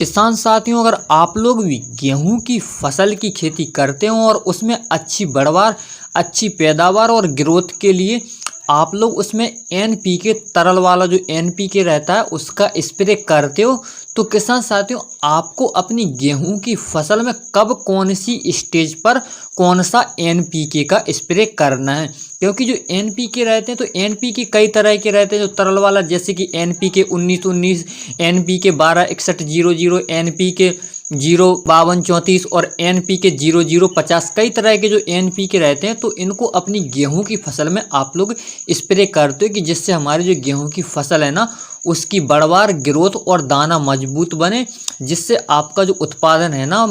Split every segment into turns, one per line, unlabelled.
किसान साथियों, अगर आप लोग भी गेहूं की फसल की खेती करते हो और उसमें अच्छी बढ़वार, अच्छी पैदावार और ग्रोथ के लिए आप लोग उसमें एनपीके तरल वाला जो एनपीके रहता है उसका स्प्रे करते हो, तो किसान साथियों आपको अपनी गेहूं की फसल में कब कौन सी स्टेज पर कौन सा एनपीके का स्प्रे करना है। क्योंकि जो एनपीके रहते हैं तो एनपीके कई तरह के रहते हैं। जो तरल वाला जैसे कि एनपीके 19-19, एनपीके 12-61-00, एनपीके 0-52-34 और एनपीके 00-50, कई तरह के जो एनपीके रहते हैं तो इनको अपनी गेहूं की फसल में आप लोग स्प्रे करते हो कि जिससे हमारी जो गेहूं की फसल है ना उसकी बढ़वार, ग्रोथ और दाना मजबूत बने, जिससे आपका जो उत्पादन है ना,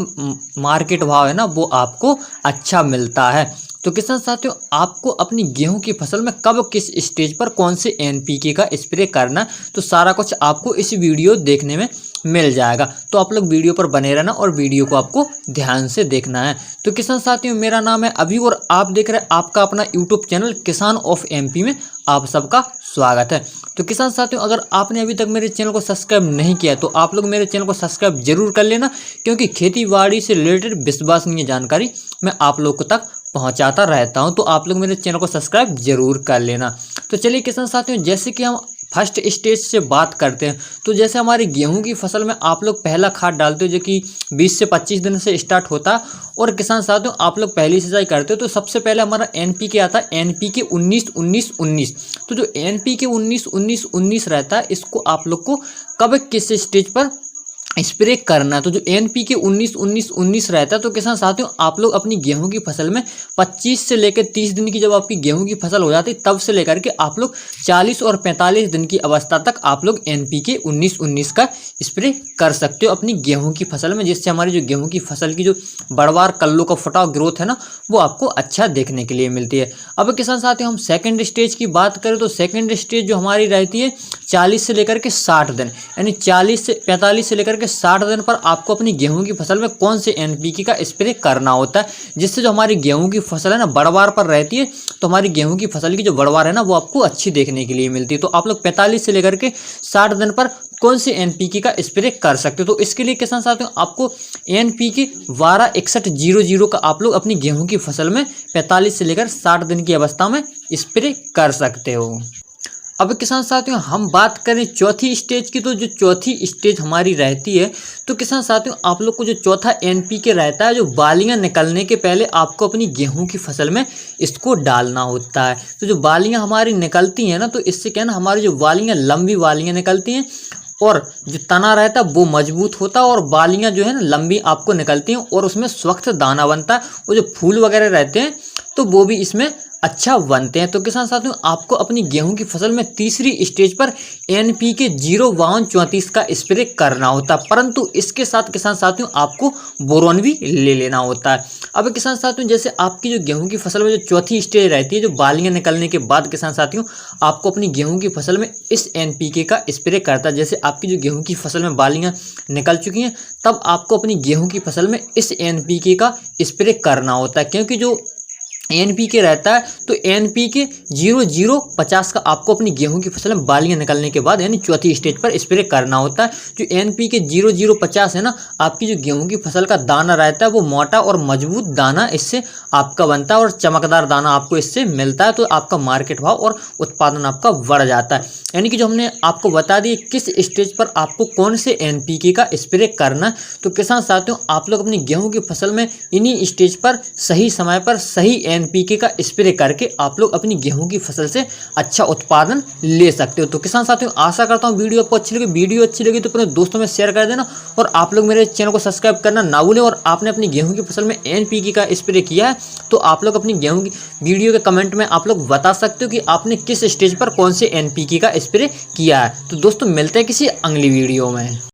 मार्केट भाव है ना, वो आपको अच्छा मिलता है। तो किसान साथियों आपको अपनी गेहूं की फसल में कब किस स्टेज पर कौन से एनपीके का स्प्रे करना है, तो सारा कुछ आपको इस वीडियो देखने में मिल जाएगा। तो आप लोग वीडियो पर बने रहना और वीडियो को आपको ध्यान से देखना है। तो किसान साथियों मेरा नाम है अभी और आप देख रहे हैं आपका अपना यूट्यूब चैनल किसान ऑफ एमपी में आप सबका स्वागत है। तो किसान साथियों अगर आपने अभी तक मेरे चैनल को सब्सक्राइब नहीं किया तो आप लोग मेरे चैनल को सब्सक्राइब जरूर कर लेना, क्योंकि खेती बाड़ी से रिलेटेड विश्वसनीय जानकारी मैं आप लोग तक पहुंचाता रहता हूं। तो आप लोग मेरे चैनल को सब्सक्राइब जरूर कर लेना। तो चलिए किसान साथियों, जैसे कि हम फर्स्ट स्टेज से बात करते हैं, तो जैसे हमारी गेहूं की फसल में आप लोग पहला खाद डालते हो जो कि 20 से 25 दिन से स्टार्ट होता है। और किसान साथियों आप लोग पहली सिंचाई करते हो तो सबसे पहले हमारा एनपीके आता है, एनपीके 19-19-19। तो जो एनपीके 19-19-19 रहता है इसको आप लोग को कब किस स्टेज पर स्प्रे करना है। तो जो एनपीके 19-19-19 रहता है तो किसान साथियों आप लोग अपनी गेहूं की फसल में 25 से लेकर 30 दिन की जब आपकी गेहूं की फसल हो जाती है तब से लेकर के आप लोग 40 और 45 दिन की अवस्था तक आप लोग एनपीके 19-19 का स्प्रे कर सकते हो अपनी गेहूं की फसल में, जिससे हमारी जो गेहूं की फसल की जो बढ़वार, कल्लों का फटाव, ग्रोथ है ना, वो आपको अच्छा देखने के लिए मिलती है। अब किसान साथियों हम सेकेंड स्टेज की बात करें तो सेकेंड स्टेज जो हमारी रहती है 40 से लेकर के 60 दिन, यानी 45 से लेकर के 60 दिन पर आपको अपनी गेहूं की फसल में कौन से एनपीके का स्प्रे करना होता है, जिससे जो हमारी गेहूं की फसल है ना बढ़वार पर रहती है, तो हमारी गेहूं की फसल की जो बढ़वार है ना वो आपको अच्छी देखने के लिए मिलती है। तो आप लोग 45 से लेकर के 60 दिन पर कौन से एनपीके का स्प्रे कर सकते हो। तो इसके लिए किसान साथियों आपको एनपीके 12-61-00 का आप लोग अपनी गेहूं की फसल में 45 से लेकर 60 दिन की अवस्था में स्प्रे कर सकते हो। अब किसान साथियों हम बात करें चौथी स्टेज की, तो जो चौथी स्टेज हमारी रहती है तो किसान साथियों आप लोग को जो चौथा एनपीके रहता है, जो बालियां निकलने के पहले आपको अपनी गेहूं की फसल में इसको डालना होता है। तो जो बालियां हमारी निकलती हैं ना, तो इससे क्या है ना, हमारी जो बालियां लंबी बालियां निकलती हैं और जो तना रहता है वो मजबूत होता है और बालियां जो है ना लंबी आपको निकलती हैं और उसमें स्वच्छ दाना बनता है और जो फूल वगैरह रहते हैं तो वो भी इसमें अच्छा बनते हैं। तो किसान साथियों आपको अपनी गेहूं की फसल में तीसरी स्टेज पर एनपीके 0-52-34 का स्प्रे करना होता है, परंतु इसके साथ किसान साथियों आपको बोरोन भी ले लेना होता है। अब किसान साथियों जैसे आपकी जो गेहूं की फसल में जो चौथी स्टेज रहती है, जो बालियां निकलने के बाद किसान साथियों आपको अपनी गेहूं की फसल में इस एनपीके का स्प्रे करता है। जैसे आपकी जो गेहूं की फसल में बालियां निकल चुकी हैं तब आपको अपनी गेहूं की फसल में इस एनपीके का स्प्रे करना होता है, क्योंकि जो एनपीके रहता है तो एनपीके 00-50 का आपको अपनी गेहूं की फसल में बालियां निकलने के बाद यानी चौथी स्टेज पर स्प्रे करना होता है। जो एनपीके 00-50 है ना, आपकी जो गेहूं की फसल का दाना रहता है वो मोटा और मजबूत दाना इससे आपका बनता है और चमकदार दाना आपको इससे मिलता है, तो आपका मार्केट भाव और उत्पादन आपका बढ़ जाता है। यानी कि जो हमने आपको बता दी किस स्टेज पर आपको कौन से एनपीके का स्प्रे करना है। तो किसान साथियों आप लोग अपनी गेहूं की फसल में इन्हीं स्टेज पर सही समय पर सही एनपीके का स्प्रे करके आप लोग अपनी गेहूं की फसल से अच्छा उत्पादन ले सकते हो। तो किसान साथियों आशा करता हूं वीडियो आपको अच्छी लगी। वीडियो अच्छी लगी तो अपने दोस्तों में शेयर कर देना और आप लोग मेरे चैनल को सब्सक्राइब करना ना भूलें। और आपने अपनी गेहूं की फसल में एनपीके का स्प्रे किया है तो आप लोग अपनी गेहूं की वीडियो के कमेंट में आप लोग बता सकते हो कि आपने किस स्टेज पर कौन से एनपीके का स्प्रे किया है। तो दोस्तों मिलते हैं किसी अगली वीडियो में।